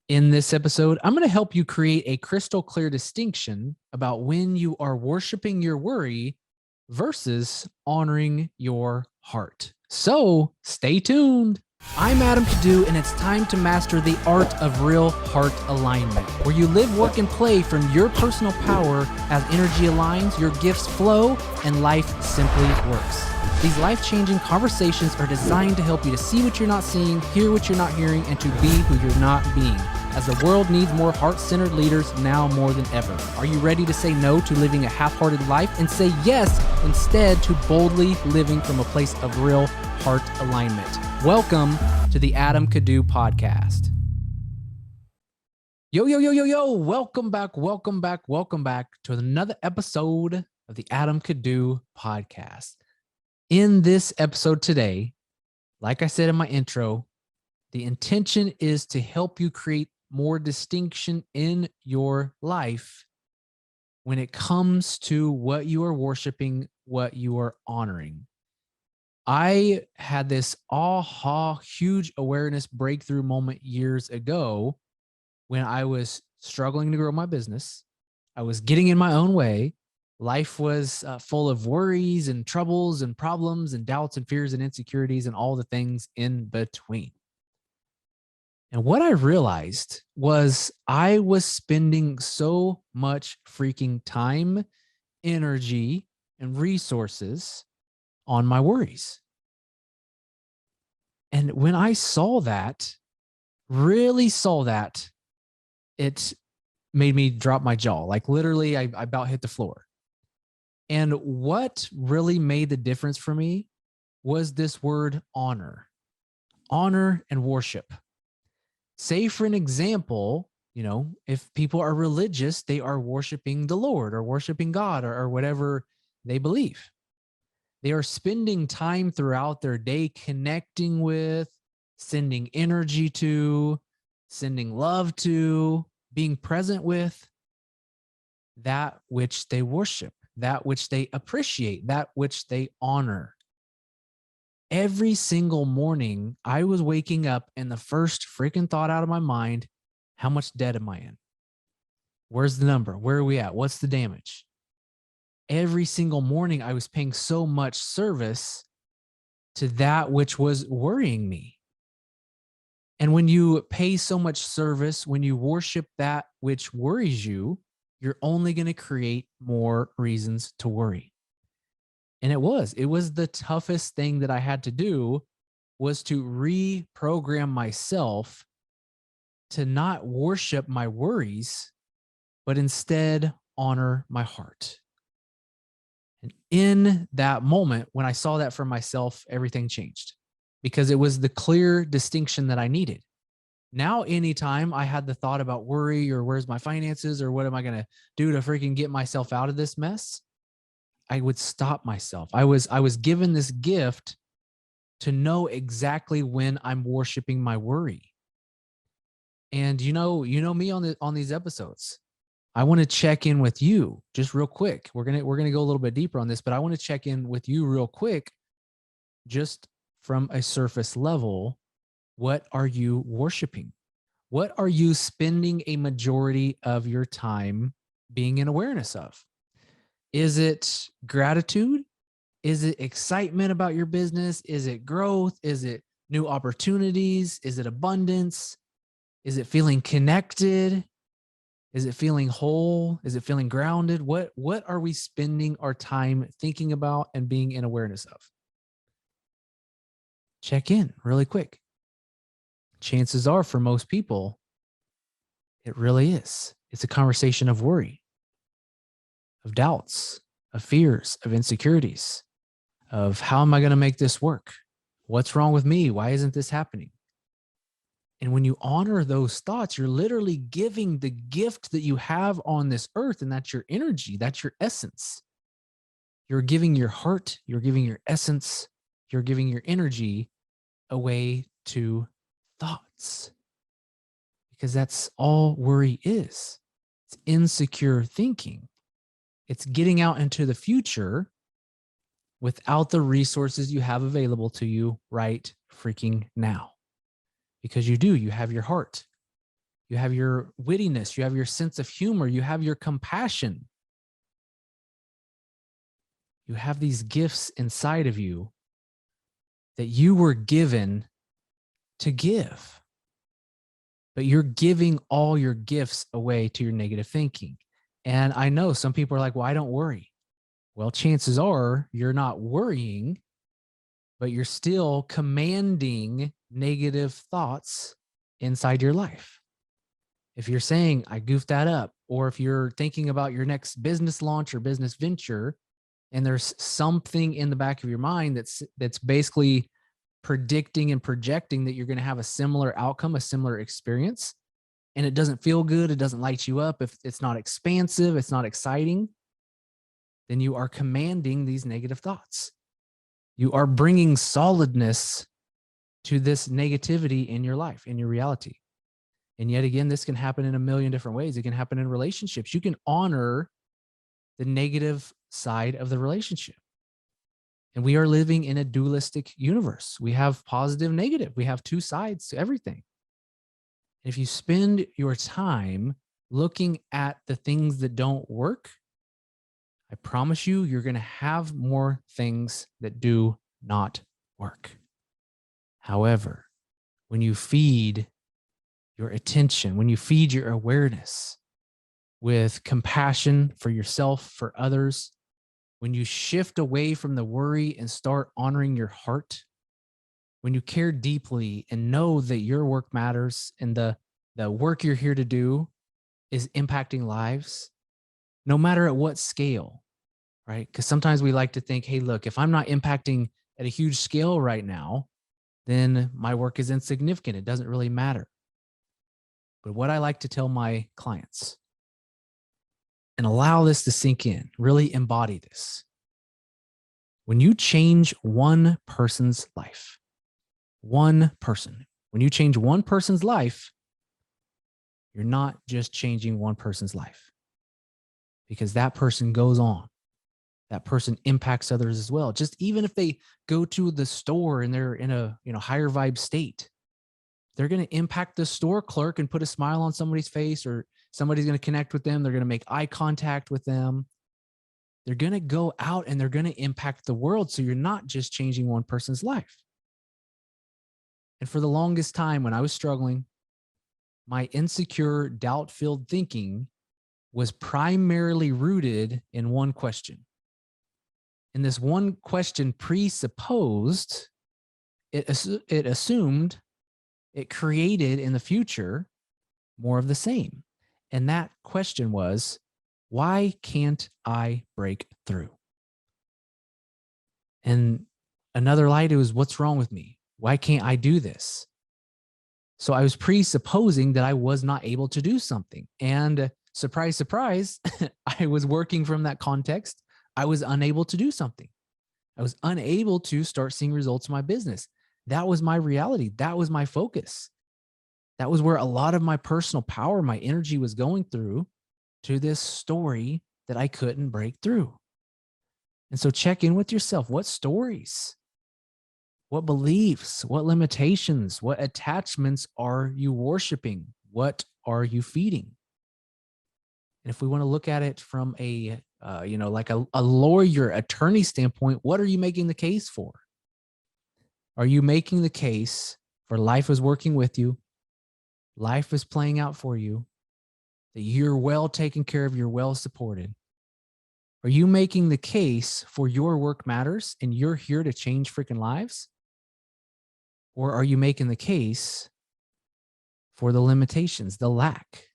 In this episode, I'm going to help you create a crystal clear distinction about when you are worshiping your worry versus honoring your heart. So stay tuned. I'm Adam Kadu, and it's time to master the art of real heart alignment, where you live, work, and play from your personal power as energy aligns, your gifts flow, and life simply works. These life-changing conversations are designed to help you to see what you're not seeing, hear what you're not hearing, and to be who you're not being, as the world needs more heart-centered leaders now more than ever. Are you ready to say no to living a half-hearted life and say yes instead to boldly living from a place of real heart alignment? Welcome to the Adam Kadu podcast. Yo, welcome back to another episode of the Adam Kadu podcast. In this episode today, like I said in my intro, the intention is to help you create more distinction in your life when it comes to what you are worshiping, what you are honoring. I had this huge awareness breakthrough moment years ago when I was struggling to grow my business. I was getting in my own way. Life was full of worries and troubles and problems and doubts and fears and insecurities and all the things in between. And what I realized was I was spending so much freaking time, energy, and resources on my worries. And when I really saw that, it made me drop my jaw. Like literally, I about hit the floor. And what really made the difference for me was this word honor and worship. Say for an example, if people are religious, they are worshiping the Lord or worshiping God or whatever they believe. They are spending time throughout their day connecting with, sending energy to, sending love to, being present with that which they worship, that which they appreciate, that which they honor. Every single morning, I was waking up and the first freaking thought out of my mind, how much debt am I in? Where's the number? Where are we at? What's the damage? Every single morning, I was paying so much service to that which was worrying me. And when you pay so much service, when you worship that which worries you, you're only going to create more reasons to worry. And it was the toughest thing that I had to do, was to reprogram myself to not worship my worries, but instead honor my heart. And in that moment, when I saw that for myself, everything changed because it was the clear distinction that I needed. Now, anytime I had the thought about worry or where's my finances or what am I going to do to freaking get myself out of this mess, I would stop myself. I was given this gift to know exactly when I'm worshiping my worry. And you know me on these episodes. I want to check in with you just real quick. We're going to go a little bit deeper on this, but I want to check in with you real quick, just from a surface level. What are you worshiping? What are you spending a majority of your time being in awareness of? Is it gratitude? Is it excitement about your business? Is it growth? Is it new opportunities? Is it abundance? Is it feeling connected? Is it feeling whole? Is it feeling grounded? What are we spending our time thinking about and being in awareness of? Check in really quick. Chances are for most people, it really is. It's a conversation of worry, of doubts, of fears, of insecurities, of how am I going to make this work? What's wrong with me? Why isn't this happening? And when you honor those thoughts, you're literally giving the gift that you have on this earth, and that's your energy, that's your essence. You're giving your heart, you're giving your essence, you're giving your energy away to thoughts. Because that's all worry is. It's insecure thinking. It's getting out into the future without the resources you have available to you right freaking now. Because you have your heart, You have your wittiness. You have your sense of humor. You have your compassion. You have these gifts inside of you that you were given to give. But you're giving all your gifts away to your negative thinking. And I know some people are like, well, I don't worry. Well, chances are you're not worrying, but you're still commanding negative thoughts inside your life. If you're saying, I goofed that up, or if you're thinking about your next business launch or business venture, and there's something in the back of your mind that's basically predicting and projecting that you're going to have a similar outcome, a similar experience, and it doesn't feel good, it doesn't light you up, if it's not expansive, it's not exciting, then you are commanding these negative thoughts. You are bringing solidness to this negativity in your life, in your reality. And yet again, this can happen in a million different ways. It can happen in relationships. You can honor the negative side of the relationship. And we are living in a dualistic universe. We have positive, negative. We have two sides to everything. If you spend your time looking at the things that don't work, I promise you, you're going to have more things that do not work. However, when you feed your attention, when you feed your awareness with compassion for yourself, for others, when you shift away from the worry and start honoring your heart, when you care deeply and know that your work matters and the work you're here to do is impacting lives, no matter at what scale, right? Because sometimes we like to think, hey, look, if I'm not impacting at a huge scale right now, then my work is insignificant. It doesn't really matter. But what I like to tell my clients, and allow this to sink in, really embody this. When you change one person's life, one person, when you change one person's life, you're not just changing one person's life, because that person goes on. That person impacts others as well. Just even if they go to the store and they're in a higher vibe state, they're going to impact the store clerk and put a smile on somebody's face, or somebody's going to connect with them. They're going to make eye contact with them. They're going to go out and they're going to impact the world. So you're not just changing one person's life. And for the longest time when I was struggling, my insecure, doubt-filled thinking was primarily rooted in one question. And this one question presupposed, it assumed, it created in the future more of the same. And that question was, why can't I break through? And another light, it was, what's wrong with me? Why can't I do this? So I was presupposing that I was not able to do something. And surprise, surprise, I was working from that context. I was unable to do something. I was unable to start seeing results in my business. That was my reality. That was my focus. That was where a lot of my personal power, my energy was going through to this story that I couldn't break through. And so check in with yourself. What stories, what beliefs, what limitations, what attachments are you worshiping? What are you feeding? And if we want to look at it from a, like a lawyer, attorney standpoint, what are you making the case for? Are you making the case for life is working with you? Life is playing out for you, that you're well taken care of, you're well supported? Are you making the case for your work matters and you're here to change freaking lives? Or are you making the case for the limitations, the lack,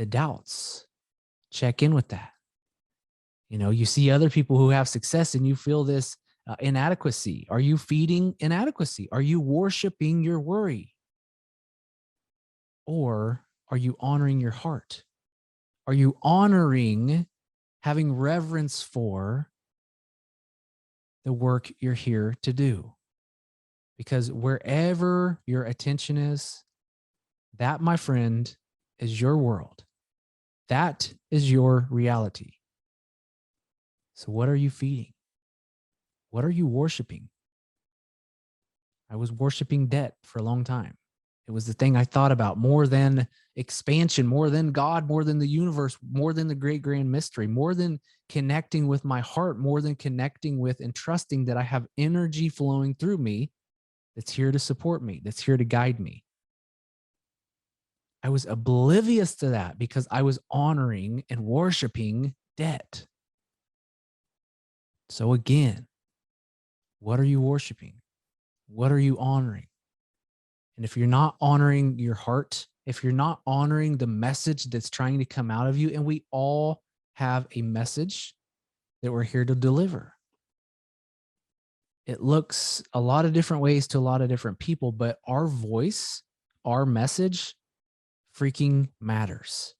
the doubts? Check in with that. You see other people who have success and you feel this inadequacy. Are you feeding inadequacy? Are you worshiping your worry? Or are you honoring your heart? Are you honoring, having reverence for the work you're here to do? Because wherever your attention is, that, my friend, is your world. That is your reality. So what are you feeding? What are you worshiping? I was worshiping debt for a long time. It was the thing I thought about more than expansion, more than God, more than the universe, more than the great grand mystery, more than connecting with my heart, more than connecting with and trusting that I have energy flowing through me that's here to support me, that's here to guide me. I was oblivious to that because I was honoring and worshiping debt. So again, what are you worshiping? What are you honoring? And if you're not honoring your heart, if you're not honoring the message that's trying to come out of you, and we all have a message that we're here to deliver. It looks a lot of different ways to a lot of different people, but our voice, our message freaking matters.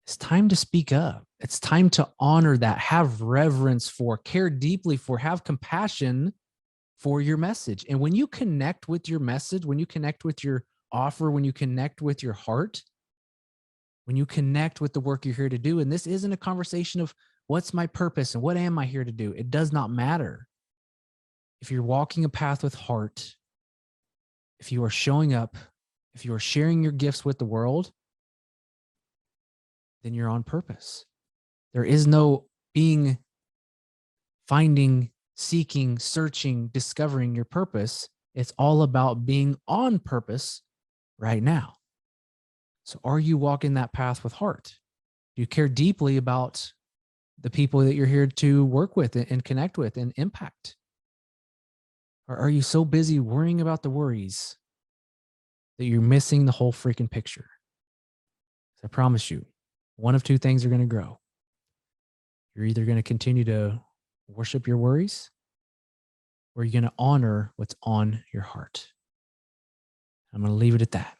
It's time to speak up. It's time to honor that, have reverence for, care deeply for, have compassion for your message. And when you connect with your message, when you connect with your offer, when you connect with your heart, when you connect with the work you're here to do, and this isn't a conversation of what's my purpose and what am I here to do? It does not matter. If you're walking a path with heart, if you are showing up, if you are sharing your gifts with the world, then you're on purpose. There is no finding, seeking, searching, discovering your purpose. It's all about being on purpose right now. So are you walking that path with heart? Do you care deeply about the people that you're here to work with and connect with and impact? Or are you so busy worrying about the worries that you're missing the whole freaking picture? I promise you, one of two things are going to grow. You're either going to continue to worship your worries, or you're going to honor what's on your heart. I'm going to leave it at that.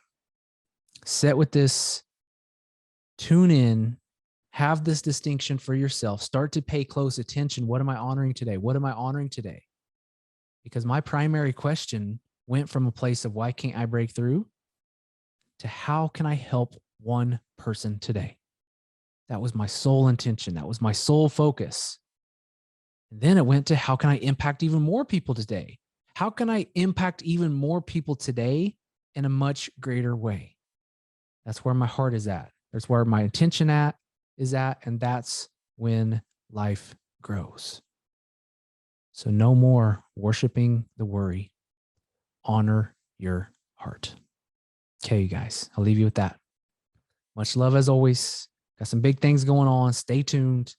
Sit with this, tune in, have this distinction for yourself. Start to pay close attention. What am I honoring today? What am I honoring today? Because my primary question went from a place of why can't I break through to how can I help one person today? That was my sole intention. That was my sole focus. And then it went to how can I impact even more people today? How can I impact even more people today in a much greater way? That's where my heart is at. That's where my attention is at. And that's when life grows. So no more worshiping the worry. Honor your heart. Okay, you guys, I'll leave you with that. Much love as always. Got some big things going on. Stay tuned.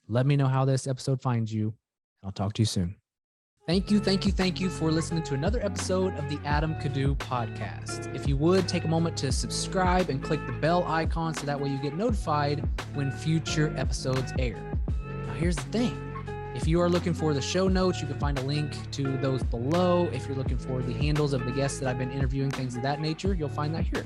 Let me know how this episode finds you. I'll talk to you soon. Thank you for listening to another episode of the Adam Kadu podcast. If you would, take a moment to subscribe and click the bell icon so that way you get notified when future episodes air. Now, here's the thing. If you are looking for the show notes, you can find a link to those below. If you're looking for the handles of the guests that I've been interviewing, things of that nature, you'll find that here.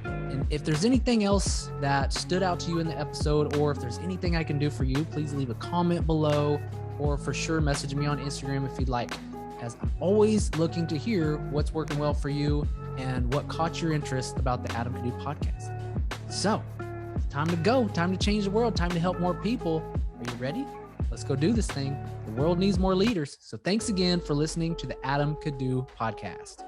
And if there's anything else that stood out to you in the episode, or if there's anything I can do for you, please leave a comment below, or for sure message me on Instagram if you'd like, as I'm always looking to hear what's working well for you and what caught your interest about the Adam Kadu podcast. So, time to go, time to change the world, time to help more people. Are you ready? Let's go do this thing. The world needs more leaders. So thanks again for listening to the Adam Kadu podcast.